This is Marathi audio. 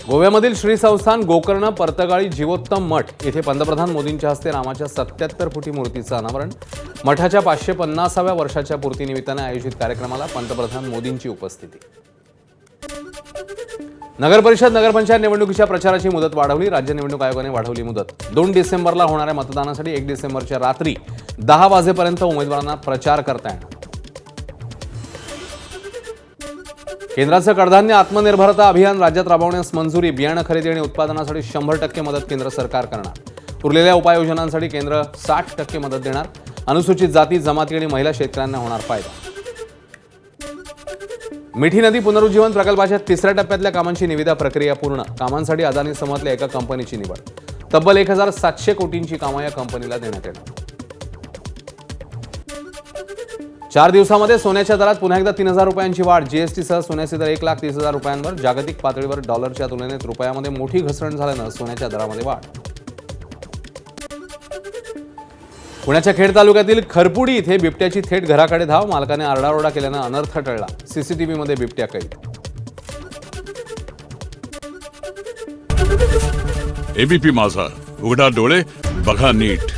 गोव्यामधील श्री संस्थान गोकर्ण पर्तगाळी जीवोत्तम मठ येथे पंतप्रधान मोदींच्या हस्ते रामाच्या 77 फुटी मूर्तीचं अनावरण. मठाच्या 550व्या वर्षाच्या पूर्तीनिमित्ताने आयोजित कार्यक्रमाला पंतप्रधान मोदींची उपस्थिती. नगरपरिषद नगरपंचायत निवडणुकीच्या प्रचाराची मुदत वाढवली. राज्य निवडणूक आयोगाने वाढवली मुदत. 2 डिसेंबरला होणाऱ्या मतदानासाठी 1 डिसेंबरच्या रात्री 10 वाजेपर्यंत उमेदवारांना प्रचार करता येणार. केंद्राचं कडधान्य आत्मनिर्भरता अभियान राज्यात राबवण्यास मंजुरी. बियाणं खरेदी आणि उत्पादनासाठी 100% मदत केंद्र सरकार करणार. उरलेल्या उपाययोजनांसाठी केंद्र 60% मदत देणार. अनुसूचित जाती जमाती आणि महिला शेतकऱ्यांना होणार फायदा. मिठी नदी पुनरुज्जीवन प्रकल्पाच्या 3ऱ्या टप्प्यातल्या कामांची निविदा प्रक्रिया पूर्ण. कामांसाठी अदानी समूहातल्या एका कंपनीची निवड. तब्बल 1700 कोटींची कामं या कंपनीला देण्यात येणार. 4 दिवसांमध्ये सोन्याच्या दरात पुन्हा एकदा 3000 रुपयांची वाढ. जीएसटीसह सोन्याचे दर 1,30,000 रुपयांवर. जागतिक पातळीवर डॉलरच्या तुलनेत रुपयामध्ये मोठी घसरण झाल्यानं सोन्याच्या दरामध्ये वाढ. पुण्याच्या खेड तालुक्यातील खरपुडी इथे बिबट्याची थेट घराकडे धाव. मालकाने आरडाओरडा केल्यानं अनर्थ टळला. सीसीटीव्हीमध्ये बिबट्या कैद. एबीपी माझा, उघडा डोळे बघा नीट.